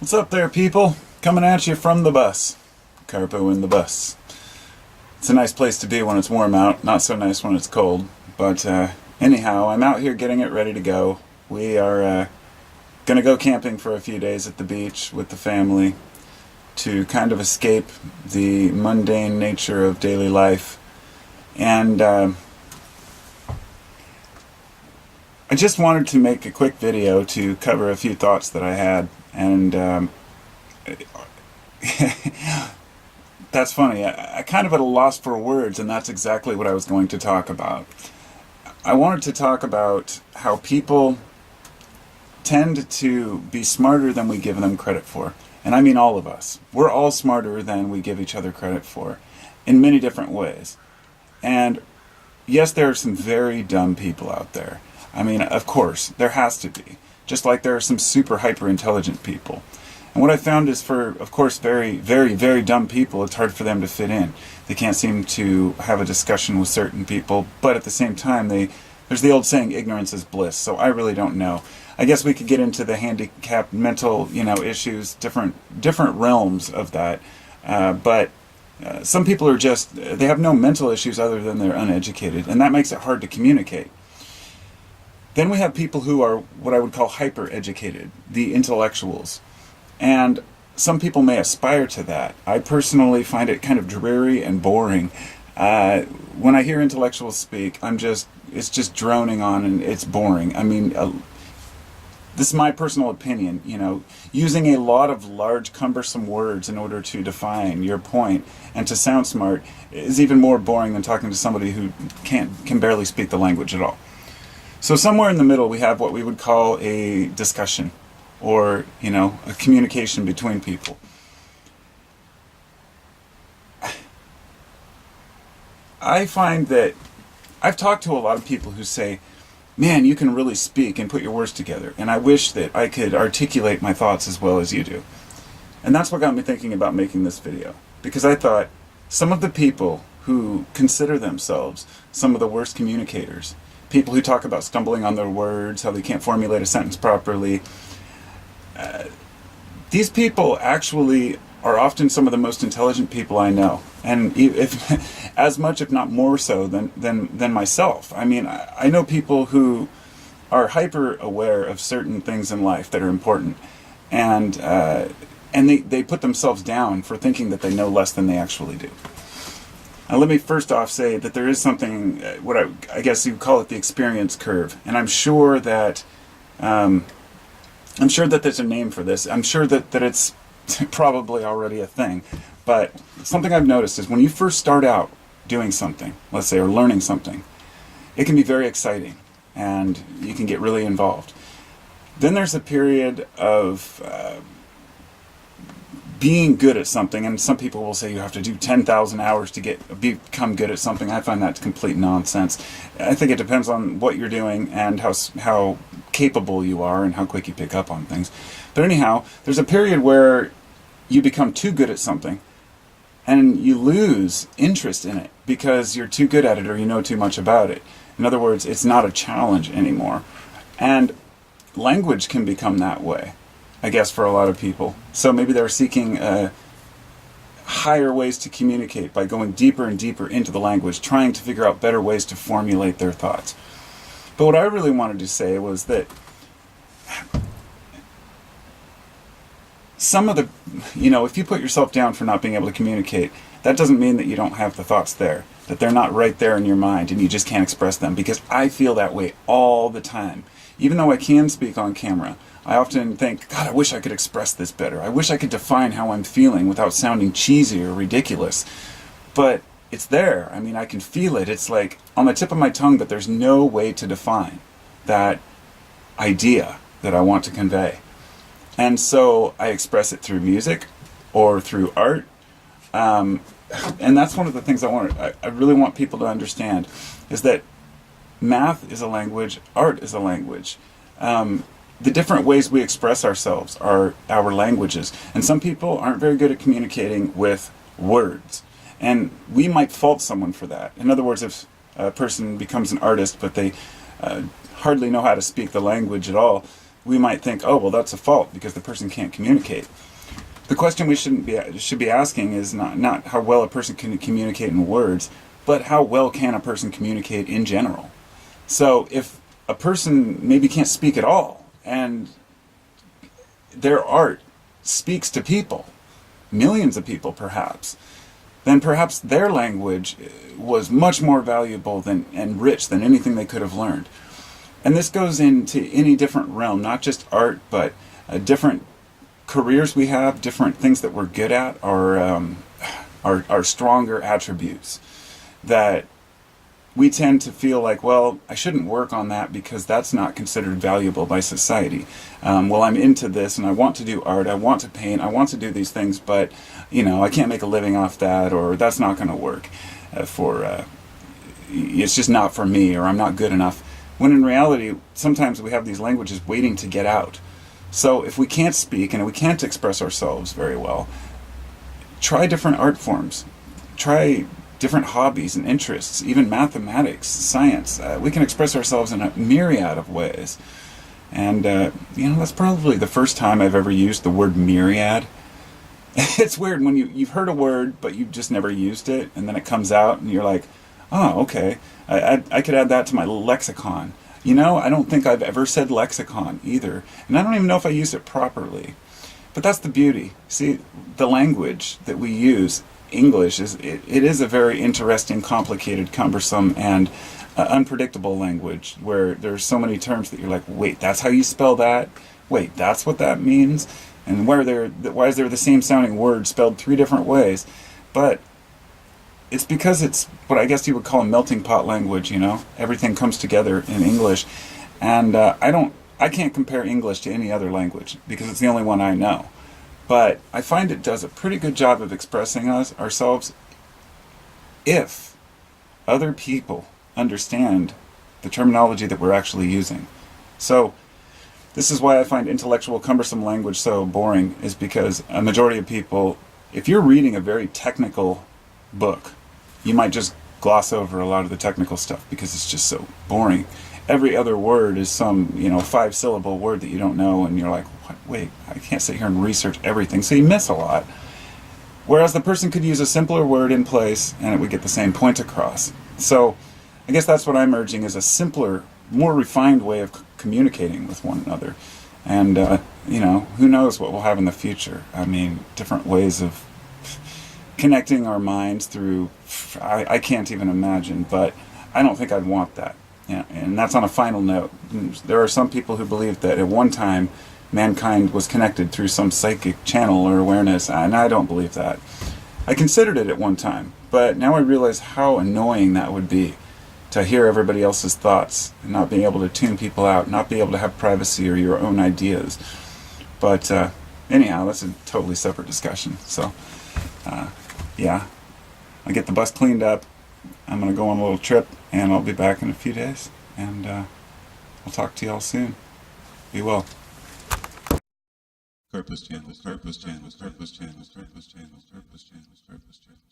What's up there, people? Coming at you from the bus. Carpo in the bus. It's a nice place to be when it's warm out, not so nice when it's cold. But anyhow, I'm out here getting it ready to go. We are going to go camping for a few days at the beach with the family to kind of escape the mundane nature of daily life. And I just wanted to make a quick video to cover a few thoughts that I had. And that's funny. I kind of at a loss for words, and that's exactly what I was going to talk about. I wanted to talk about how people tend to be smarter than we give them credit for. And I mean all of us. We're all smarter than we give each other credit for in many different ways. And yes, there are some very dumb people out there. I mean, of course, there has to be. Just like there are some super hyper intelligent people. And what I found is for, of course, very, very, very dumb people, it's hard for them to fit in. They can't seem to have a discussion with certain people, but at the same time, there's the old saying, ignorance is bliss, so I really don't know. I guess we could get into the handicapped mental, issues, different realms of that, but some people are just, they have no mental issues other than they're uneducated, and that makes it hard to communicate. Then we have people who are what I would call hyper-educated, the intellectuals. And some people may aspire to that. I personally find it kind of dreary and boring. When I hear intellectuals speak, it's just droning on and it's boring. I mean, this is my personal opinion, using a lot of large, cumbersome words in order to define your point and to sound smart is even more boring than talking to somebody who can barely speak the language at all. So somewhere in the middle we have what we would call a discussion or, a communication between people. I find that I've talked to a lot of people who say, man, you can really speak and put your words together, and I wish that I could articulate my thoughts as well as you do. And that's what got me thinking about making this video, because I thought some of the people who consider themselves some of the worst communicators, people who talk about stumbling on their words, how they can't formulate a sentence properly. These people actually are often some of the most intelligent people I know, and if as much, if not more so, than myself. I mean, I know people who are hyper aware of certain things in life that are important, and they put themselves down for thinking that they know less than they actually do. Now, let me first off say that there is something, what I guess you call it the experience curve, and I'm sure that there's a name for this. I'm sure that it's probably already a thing, but something I've noticed is when you first start out doing something, let's say, or learning something, it can be very exciting, and you can get really involved. Then there's a period of being good at something, and some people will say you have to do 10,000 hours to become good at something. I find that complete nonsense. I think it depends on what you're doing and how capable you are and how quick you pick up on things. But anyhow, there's a period where you become too good at something and you lose interest in it because you're too good at it or you know too much about it. In other words, it's not a challenge anymore. And language can become that way, I guess, for a lot of people. So maybe they're seeking higher ways to communicate by going deeper and deeper into the language, trying to figure out better ways to formulate their thoughts. But what I really wanted to say was that some of the, if you put yourself down for not being able to communicate, that doesn't mean that you don't have the thoughts there, that they're not right there in your mind and you just can't express them, because I feel that way all the time. Even though I can speak on camera, I often think, God, I wish I could express this better. I wish I could define how I'm feeling without sounding cheesy or ridiculous. But it's there. I mean, I can feel it. It's like on the tip of my tongue, but there's no way to define that idea that I want to convey. And so I express it through music or through art. And that's one of the things I really want people to understand, is that math is a language, art is a language. The different ways we express ourselves are our languages. And some people aren't very good at communicating with words. And we might fault someone for that. In other words, if a person becomes an artist, but they hardly know how to speak the language at all, we might think, oh, well, that's a fault because the person can't communicate. The question we should be asking is not how well a person can communicate in words, but how well can a person communicate in general. So if a person maybe can't speak at all, and their art speaks to people, millions of people perhaps, then perhaps their language was much more valuable and rich than anything they could have learned. And this goes into any different realm, not just art, but different careers we have, different things that we're good at, are stronger attributes that we tend to feel like, well, I shouldn't work on that because that's not considered valuable by society. Well, I'm into this and I want to do art, I want to paint, I want to do these things, but I can't make a living off that, or that's not going to work it's just not for me, or I'm not good enough. When in reality, sometimes we have these languages waiting to get out. So if we can't speak and we can't express ourselves very well, try different art forms. Try different hobbies and interests, even mathematics, science. We can express ourselves in a myriad of ways. And, that's probably the first time I've ever used the word myriad. It's weird when you've heard a word, but you've just never used it, and then it comes out, and you're like, oh, okay, I could add that to my lexicon. I don't think I've ever said lexicon either, and I don't even know if I use it properly. But that's the beauty. See, the language that we use, English, it is a very interesting, complicated, cumbersome, and unpredictable language where there's so many terms that you're like, wait, that's how you spell that? Wait, that's what that means? And why is there the same sounding word spelled 3 different ways? But it's because it's what I guess you would call a melting pot language, Everything comes together in English. And I can't compare English to any other language because it's the only one I know. But I find it does a pretty good job of expressing ourselves if other people understand the terminology that we're actually using. So this is why I find intellectual, cumbersome language so boring, is because a majority of people, if you're reading a very technical book, you might just gloss over a lot of the technical stuff because it's just so boring. Every other word is some, 5-syllable word that you don't know, and you're like, what? Wait, I can't sit here and research everything, so you miss a lot. Whereas the person could use a simpler word in place, and it would get the same point across. So I guess that's what I'm urging, is a simpler, more refined way of communicating with one another. And, who knows what we'll have in the future. I mean, different ways of connecting our minds through, I can't even imagine, but I don't think I'd want that. And that's on a final note. There are some people who believe that at one time mankind was connected through some psychic channel or awareness, and I don't believe that. I considered it at one time, but now I realize how annoying that would be, to hear everybody else's thoughts and not being able to tune people out, not be able to have privacy or your own ideas. But anyhow, that's a totally separate discussion. So I get the bus cleaned up, I'm going to go on a little trip, and I'll be back in a few days, and I'll talk to y'all soon. Be well. Carpus channels, carpus channels, carpus channels, carpus channels, carpus channels, carpus channels.